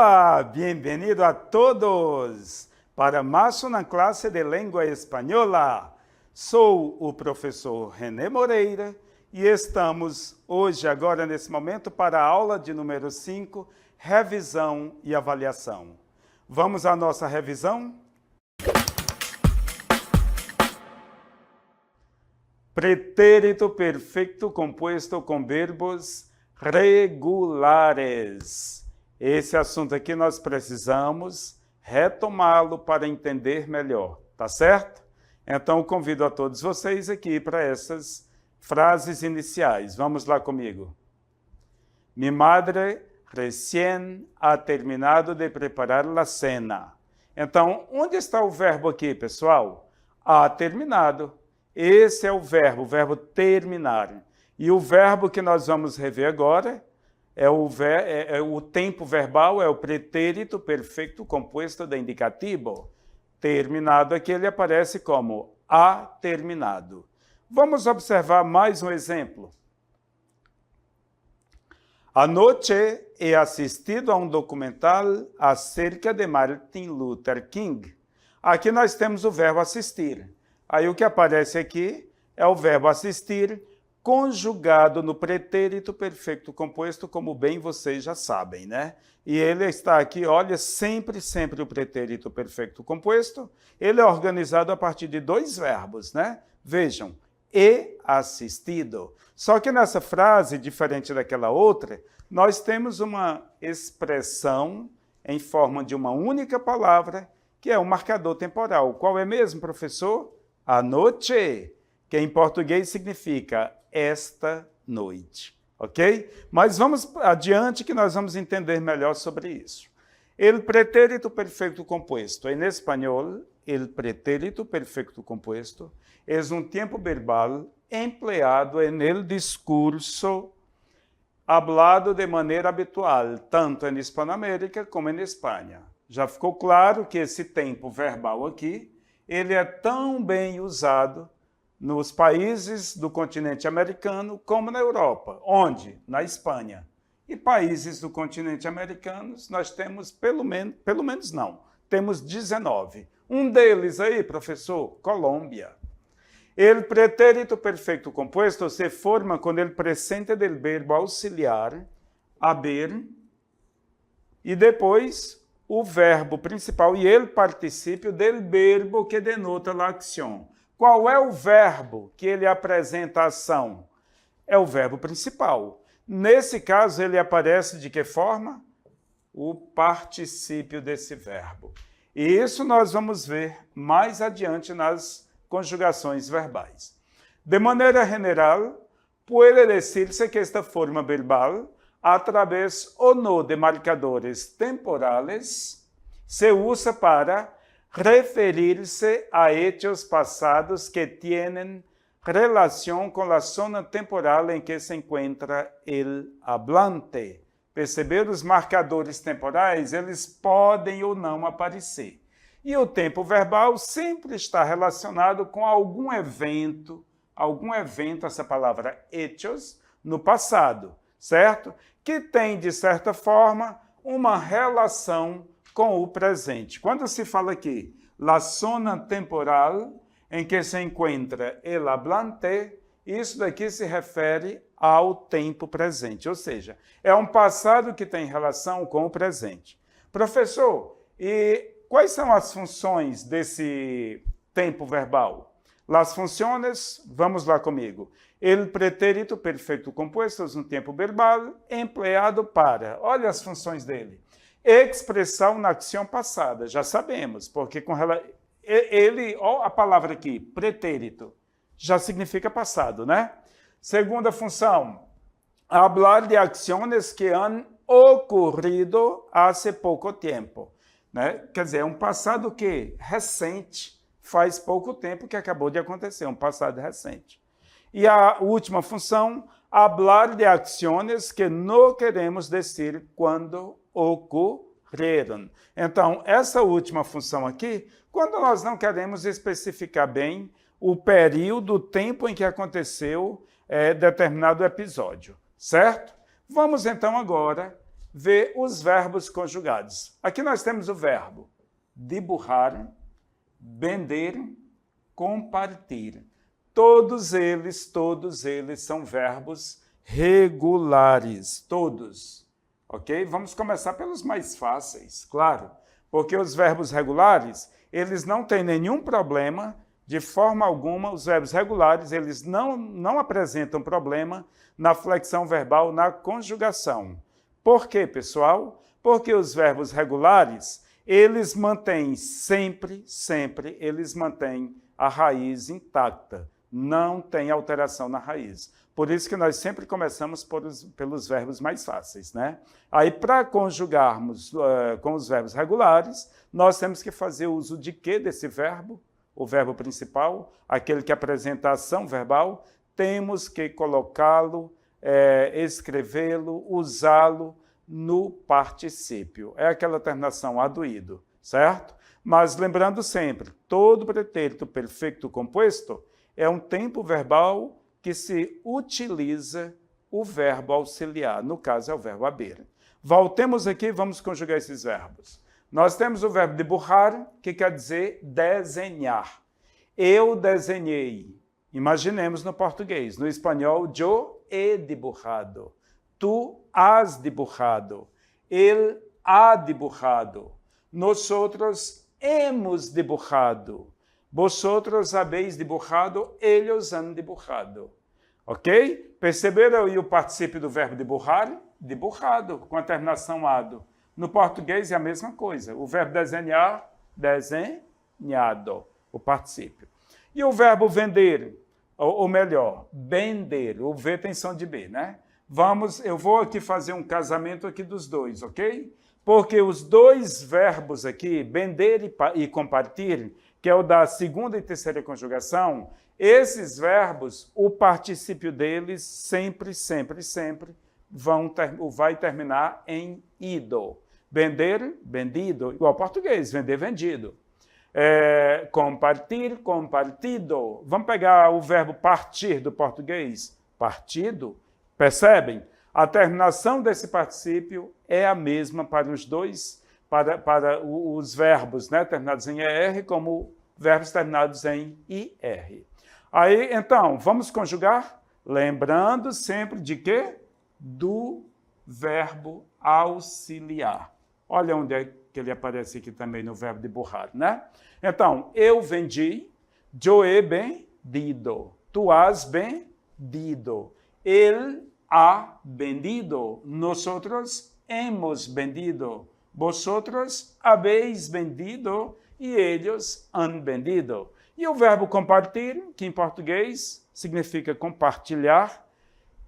Olá, bem-vindo a todos para mais uma classe de língua espanhola. Sou o professor René Moreira e estamos hoje, agora nesse momento, para a aula de número 5, revisão e avaliação. Vamos à nossa revisão? Pretérito perfeito composto com verbos regulares. Esse assunto aqui nós precisamos retomá-lo para entender melhor, tá certo? Então, convido a todos vocês aqui para essas frases iniciais. Vamos lá comigo. Mi madre recién ha terminado de preparar la cena. Então, onde está o verbo aqui, pessoal? Ha terminado. Esse é o verbo terminar. E o verbo que nós vamos rever agora é o tempo verbal, é o pretérito perfeito composto de indicativo. Terminado aqui, ele aparece como ha terminado. Vamos observar mais um exemplo. Anoche he assistido a um documental acerca de Martin Luther King. Aqui nós temos o verbo assistir. Aí o que aparece aqui é o verbo assistir, conjugado no pretérito perfeito composto, como bem vocês já sabem, né? E ele está aqui, olha, sempre o pretérito perfeito composto, ele é organizado a partir de dois verbos, né? Vejam, e assistido. Só que nessa frase, diferente daquela outra, nós temos uma expressão em forma de uma única palavra, que é um marcador temporal. Qual é mesmo, professor? Anoche, que em português significa esta noite, ok? Mas vamos adiante que nós vamos entender melhor sobre isso. El pretérito perfecto compuesto. En español, el pretérito perfecto compuesto es un tiempo verbal empleado en el discurso hablado de maneira habitual, tanto en Hispanoamérica como en Espanha. Já ficou claro que esse tempo verbal aqui, ele é tão bem usado nos países do continente americano como na Europa. Onde? Na Espanha. E países do continente americano, nós temos temos 19. Um deles aí, professor, Colômbia. El pretérito perfeito compuesto se forma con el presente del verbo auxiliar, haber, e depois o verbo principal e el particípio del verbo que denota la acción. Qual é o verbo que ele apresenta a ação? É o verbo principal. Nesse caso, ele aparece de que forma? O particípio desse verbo. E isso nós vamos ver mais adiante nas conjugações verbais. De maneira general, puede decirse que esta forma verbal, a través o no de marcadores temporales, se usa para referir-se a hechos passados que tienen relación con la zona temporal en que se encuentra el hablante. Perceber os marcadores temporais, eles podem ou não aparecer. E o tempo verbal sempre está relacionado com algum evento, essa palavra hechos, no passado, certo? Que tem, de certa forma, uma relação com o presente. Quando se fala aqui, la zona temporal em que se encontra el hablante, isso daqui se refere ao tempo presente, ou seja, é um passado que tem relação com o presente. Professor, e quais são as funções desse tempo verbal? Las funciones, vamos lá comigo. El pretérito perfeito compuesto é um tempo verbal empleado para, olha as funções dele. Expressão na ação passada, já sabemos, porque olha a palavra aqui, pretérito, já significa passado, né? Segunda função, hablar de ações que han ocorrido hace pouco tempo, né? Quer dizer, é um passado que recente, faz pouco tempo que acabou de acontecer, um passado recente. E a última função, hablar de ações que não queremos dizer quando ocorreram. Então, essa última função aqui, quando nós não queremos especificar bem o período, o tempo em que aconteceu determinado episódio, certo? Vamos então agora ver os verbos conjugados. Aqui nós temos o verbo dibujar, vender, compartilhar. Todos eles são verbos regulares, todos. Ok? Vamos começar pelos mais fáceis, claro, porque os verbos regulares, eles não têm nenhum problema, de forma alguma, os verbos regulares, eles não apresentam problema na flexão verbal, na conjugação. Por quê, pessoal? Porque os verbos regulares, eles mantêm sempre, eles mantêm a raiz intacta. Não tem alteração na raiz. Por isso que nós sempre começamos pelos verbos mais fáceis, né? Aí, para conjugarmos com os verbos regulares, nós temos que fazer uso de quê desse verbo? O verbo principal, aquele que apresenta a ação verbal, temos que colocá-lo, escrevê-lo, usá-lo no particípio. É aquela terminação aduído, certo? Mas lembrando sempre, todo pretérito perfeito composto é um tempo verbal que se utiliza o verbo auxiliar, no caso é o verbo haber. Voltemos aqui e vamos conjugar esses verbos. Nós temos o verbo dibujar, que quer dizer desenhar. Eu desenhei. Imaginemos no português. No espanhol, yo he dibujado. Tu has dibujado. Él ha dibujado. Nosotros hemos dibujado. Vosotros habéis dibujado, ellos han dibujado. Ok? Perceberam aí o particípio do verbo dibujar? Dibujado, com a terminação ado. No português é a mesma coisa. O verbo desenhar, desenhado, o particípio. E o verbo vender, ou melhor, vender. O V tem som de B, né? Eu vou aqui fazer um casamento aqui dos dois, ok? Porque os dois verbos aqui, vender e compartilhar, que é o da segunda e terceira conjugação, esses verbos, o particípio deles sempre vai terminar em ido. Vender, vendido, igual ao português, vender, vendido. Compartilhar, compartido. Vamos pegar o verbo partir do português, partido. Percebem? A terminação desse particípio é a mesma para os dois, para os verbos, né, terminados em ER, como verbos terminados em IR. Aí, então, vamos conjugar? Lembrando sempre de quê? Do verbo auxiliar. Olha onde é que ele aparece aqui também no verbo dibujar, né? Então, eu vendi, yo he vendido, tu has vendido, él ha vendido, nosotros hemos vendido, vosotros habéis vendido e ellos han vendido. E o verbo compartilhar, que em português significa compartilhar,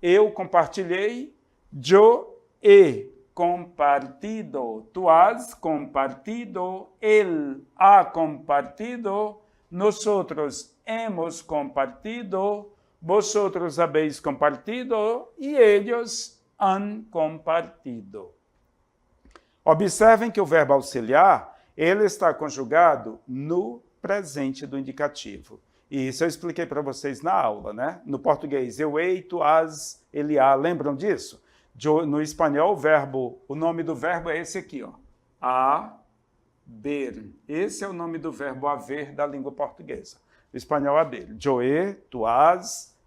eu compartilhei, yo he compartido, tu has compartido, él ha compartido, nosotros hemos compartido, vosotros habéis compartido e ellos han compartido. Observem que o verbo auxiliar, ele está conjugado no presente do indicativo. E isso eu expliquei para vocês na aula, né? No português, eu hei, tu has, ele há. Lembram disso? No espanhol, o nome do verbo é esse aqui, ó. Haber. Esse é o nome do verbo haver da língua portuguesa. O espanhol, haber. Yo he, tu has,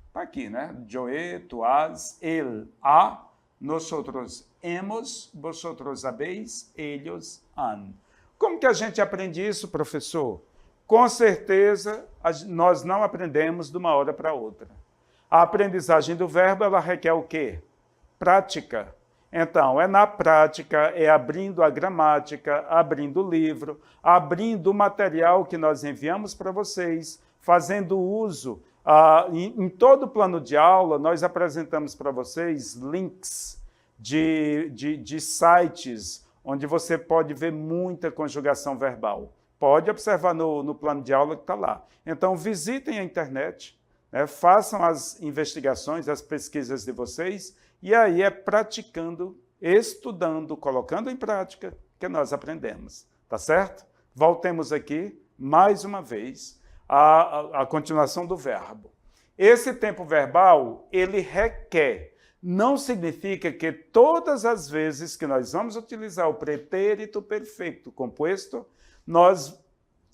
está aqui, né? Yo he, tu has, él ha, nosotros hemos, vosotros habéis, ellos han. Como que a gente aprende isso, professor? Com certeza, nós não aprendemos de uma hora para outra. A aprendizagem do verbo, ela requer o quê? Prática. Então, é na prática, é abrindo a gramática, abrindo o livro, abrindo o material que nós enviamos para vocês, fazendo uso. Em todo o plano de aula, nós apresentamos para vocês links de sites onde você pode ver muita conjugação verbal. Pode observar no plano de aula que está lá. Então, visitem a internet, né, façam as investigações, as pesquisas de vocês, e aí é praticando, estudando, colocando em prática que nós aprendemos. Tá certo? Voltemos aqui, mais uma vez, à continuação do verbo. Esse tempo verbal, ele requer não significa que todas as vezes que nós vamos utilizar o pretérito perfeito composto, nós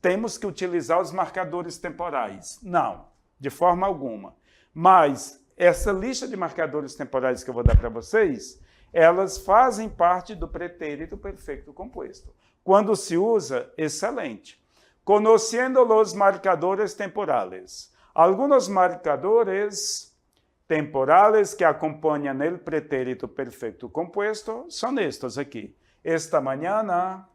temos que utilizar os marcadores temporais. Não, de forma alguma. Mas essa lista de marcadores temporais que eu vou dar para vocês, elas fazem parte do pretérito perfeito composto. Quando se usa, excelente. Conhecendo os marcadores temporales. Alguns marcadores temporales que acompanham o pretérito perfeito composto são estes aqui. Esta manhã,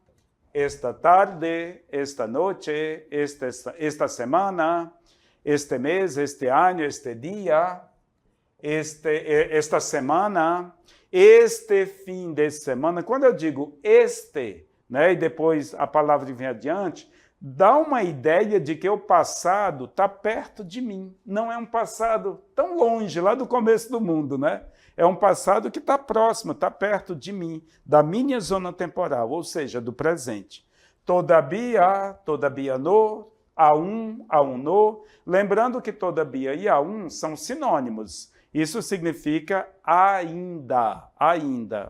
esta tarde, esta noite, esta semana, este mês, este ano, este dia, esta semana, este fim de semana. Quando eu digo este, né, e depois a palavra vem adiante, dá uma ideia de que o passado está perto de mim. Não é um passado tão longe, lá do começo do mundo, né? É um passado que está próximo, está perto de mim, da minha zona temporal, ou seja, do presente. Todavia, todavia no, aún no. Lembrando que todavia e aún são sinônimos. Isso significa ainda,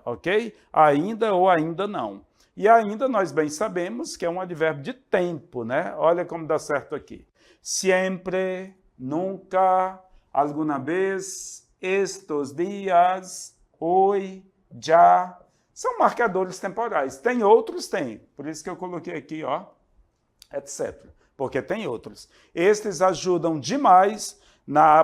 ok? Ainda ou ainda não. E ainda nós bem sabemos que é um advérbio de tempo, né? Olha como dá certo aqui. Sempre, nunca, alguma vez, estes dias, hoje, já. São marcadores temporais. Tem outros? Tem. Por isso que eu coloquei aqui, ó, etc. Porque tem outros. Estes ajudam demais,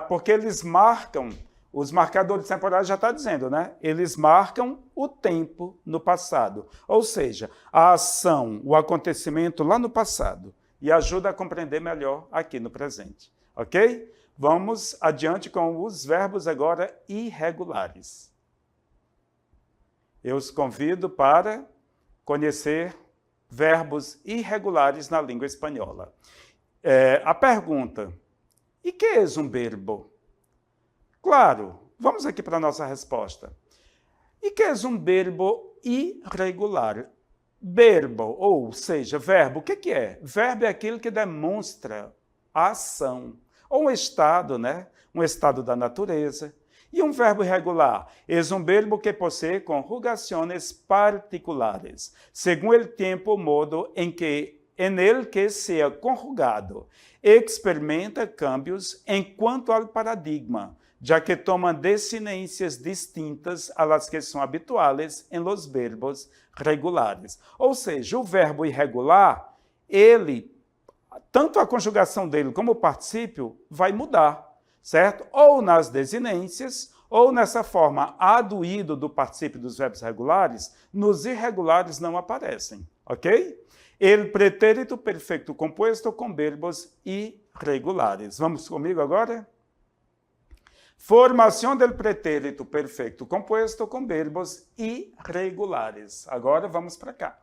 porque eles marcam. Os marcadores temporais já está dizendo, né? Eles marcam o tempo no passado. Ou seja, a ação, o acontecimento lá no passado. E ajuda a compreender melhor aqui no presente. Ok? Vamos adiante com os verbos agora irregulares. Eu os convido para conhecer verbos irregulares na língua espanhola. A pergunta, e que é um verbo? Claro, vamos aqui para a nossa resposta. E que é um verbo irregular? Verbo, ou seja, verbo, o que é? Verbo é aquilo que demonstra a ação, ou um estado, né? Um estado da natureza. E um verbo irregular é um verbo que possui conjugações particulares, según el tempo, modo en el que sea conjugado, experimenta cambios en cuanto al paradigma, já que toma desinências distintas a las que são habituales en los verbos regulares. Ou seja, o verbo irregular, ele, tanto a conjugação dele como o particípio, vai mudar, certo? Ou nas desinências, ou nessa forma aduído do particípio dos verbos regulares, nos irregulares não aparecem, ok? El pretérito perfeito composto com verbos irregulares. Vamos comigo agora? Formação del pretérito perfeito composto com verbos irregulares. Agora vamos para cá.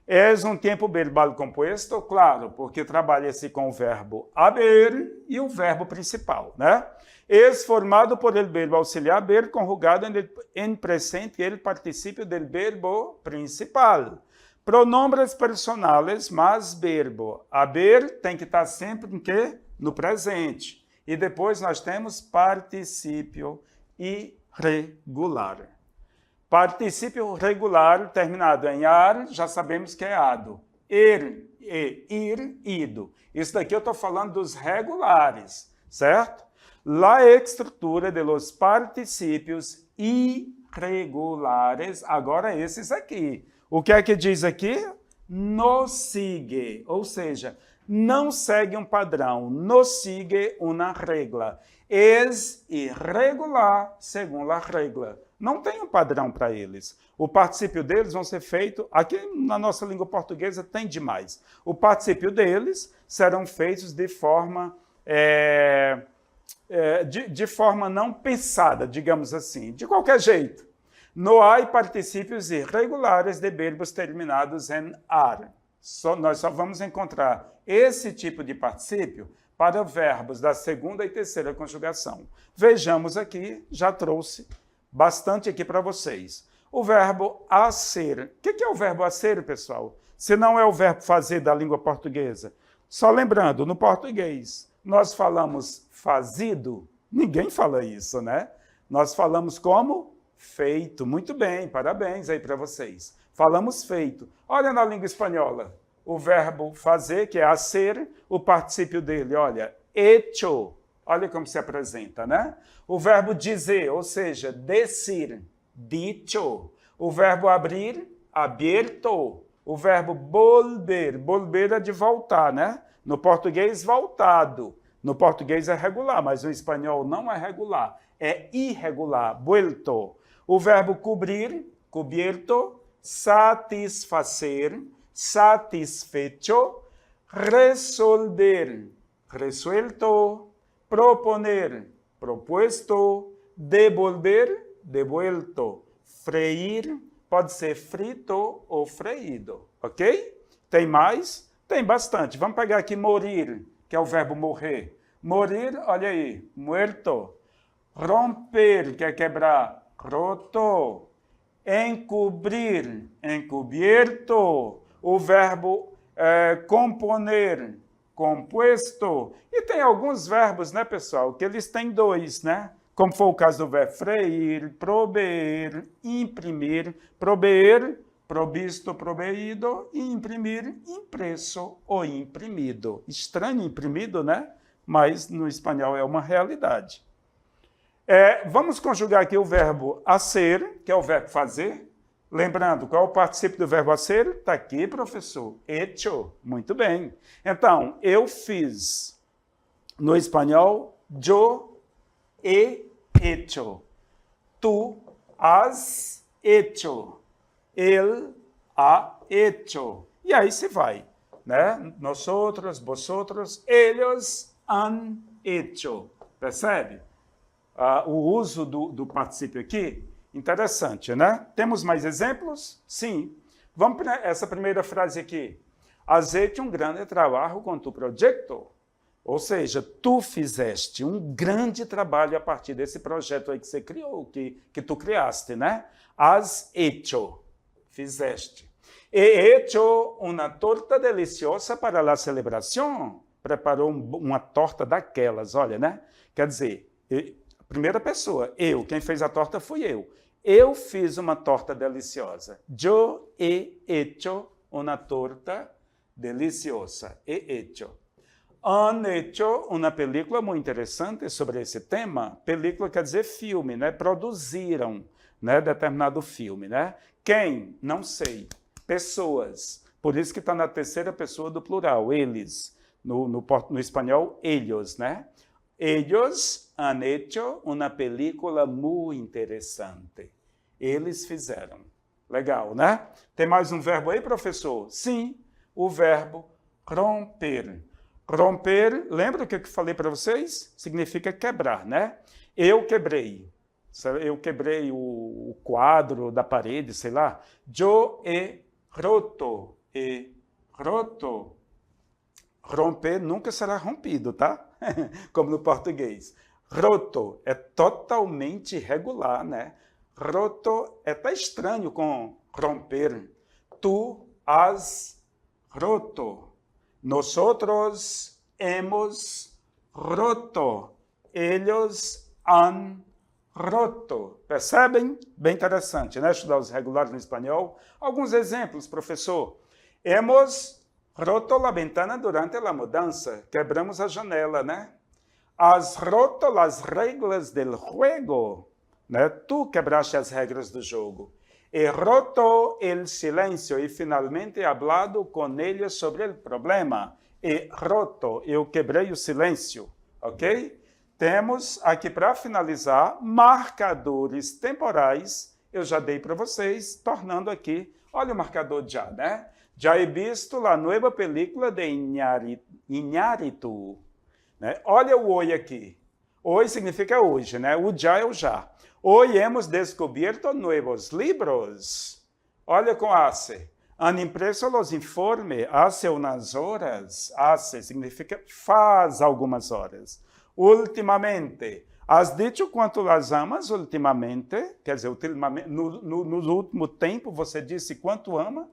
É um tempo verbal composto? Claro, porque trabalha-se com o verbo haber e o verbo principal, né? É formado por el verbo auxiliar haber conjugado em presente el participio del verbo principal. Pronombres personales mais verbo. Haber tem que estar sempre em quê? No presente. E depois nós temos particípio irregular. Particípio regular terminado em ar, já sabemos que é ado. Ir, ido. Isso daqui eu estou falando dos regulares, certo? La estrutura de los particípios irregulares, agora esses aqui. O que é que diz aqui? No sigue, ou seja, não segue um padrão, no sigue uma regra. Es irregular segundo a regra. Não tem um padrão para eles. O particípio deles vão ser feito, aqui na nossa língua portuguesa tem demais. O particípio deles serão feitos de forma, de forma não pensada, digamos assim, de qualquer jeito. Não há particípios irregulares de verbos terminados em ar. Nós só vamos encontrar esse tipo de particípio para verbos da segunda e terceira conjugação. Vejamos aqui, já trouxe bastante aqui para vocês. O verbo hacer. O que é o verbo hacer, pessoal? Se não é o verbo fazer da língua portuguesa. Só lembrando, no português, nós falamos fazido, ninguém fala isso, né? Nós falamos como feito. Muito bem, parabéns aí para vocês. Falamos feito. Olha na língua espanhola, o verbo fazer, que é hacer, o particípio dele, olha, hecho. Olha como se apresenta, né? O verbo dizer, ou seja, decir, dicho. O verbo abrir, abierto. O verbo volver, volver é de voltar, né? No português, voltado. No português é regular, mas no espanhol não é regular. É irregular, vuelto. O verbo cobrir, cubierto. Satisfacer, satisfecho. Resolver, resuelto. Proponer, propuesto. Devolver, devuelto. Freír, pode ser frito ou freído, ok? Tem mais? Tem bastante. Vamos pegar aqui morir, que é o verbo morrer. Morir, olha aí, muerto. Romper, que é quebrar, roto. Encobrir, encubierto. O verbo componer, compuesto. E tem alguns verbos, né, pessoal, que eles têm dois, né? Como foi o caso do verbo freir, proveer, imprimir. Proveer, provisto, proveído. E imprimir, impresso ou imprimido. Estranho imprimido, né? Mas no espanhol é uma realidade. Vamos conjugar aqui o verbo hacer, que é o verbo fazer. Lembrando, qual é o particípio do verbo hacer? Está aqui, professor. Hecho. Muito bem. Então, eu fiz. No espanhol, yo he hecho. Tu has hecho. Él ha hecho. E aí se vai, né? Nosotros, vosotros, ellos han hecho. Percebe? O uso do particípio aqui, interessante, né? Temos mais exemplos? Sim. Vamos para essa primeira frase aqui. Has hecho um grande trabalho com tu projeto. Ou seja, tu fizeste um grande trabalho a partir desse projeto aí que você criou, que tu criaste, né? Has hecho, fizeste. He hecho uma torta deliciosa para a celebração. Preparou uma torta daquelas, olha, né? Quer dizer, primeira pessoa, eu. Quem fez a torta fui eu. Eu fiz uma torta deliciosa. Yo he hecho una torta deliciosa. He hecho. Han hecho uma película muito interessante sobre esse tema. Película quer dizer filme, né? Produziram, né, determinado filme, né? Quem? Não sei. Pessoas. Por isso que está na terceira pessoa do plural. Eles. No espanhol, ellos, né? Ellos han hecho una película muy interesante. Eles fizeram. Legal, né? Tem mais um verbo aí, professor? Sim, o verbo romper. Romper, lembra o que eu falei para vocês? Significa quebrar, né? Eu quebrei. Eu quebrei o quadro da parede, sei lá. Yo he roto. He roto. Romper nunca será rompido, tá? Como no português. Roto é totalmente irregular, né? Roto é até estranho com romper. Tu has roto. Nosotros hemos roto. Ellos han roto. Percebem? Bem interessante, né? Estudar os regulares no espanhol. Alguns exemplos, professor. Hemos roto a ventana durante a mudança. Quebramos a janela, né? Has roto as regras del juego. Né? Tu quebraste as regras do jogo. He roto el silencio e finalmente he hablado con ellos sobre el problema. He roto, eu quebrei o silêncio, ok? Temos aqui para finalizar marcadores temporais. Eu já dei para vocês, tornando aqui, olha o marcador já, né? Já he visto a nova película de Iñárritu. Né? Olha o oi aqui. Oi significa hoje, né? O já é o já. Hoy hemos descubierto nuevos libros. Olha com hace. Han impreso los informes hace unas horas. Hace significa faz algumas horas. Ultimamente. Has dicho quanto las amas ultimamente? Quer dizer, ultimamente, no último tempo você disse quanto ama?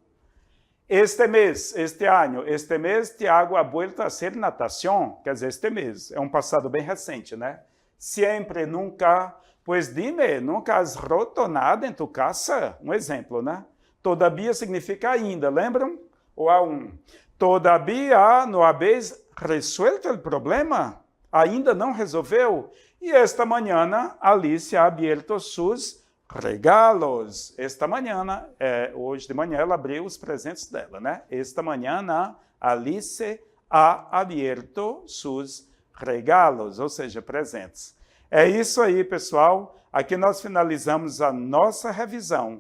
Este mês, este ano, este mês, Tiago ha vuelto a hacer natação. Quer dizer, este mês. É um passado bem recente, né? Sempre, nunca. Pues dime, nunca has roto nada em tu casa? Um exemplo, né? Todavia significa ainda, lembram? O aún. Todavia não habéis resuelto o problema? Ainda não resolveu? E esta manhã, Alice ha abierto sus regalos. Esta manhã, hoje de manhã, ela abriu os presentes dela, né? Esta manhã, Alice ha abierto sus regalos, ou seja, presentes. É isso aí, pessoal. Aqui nós finalizamos a nossa revisão.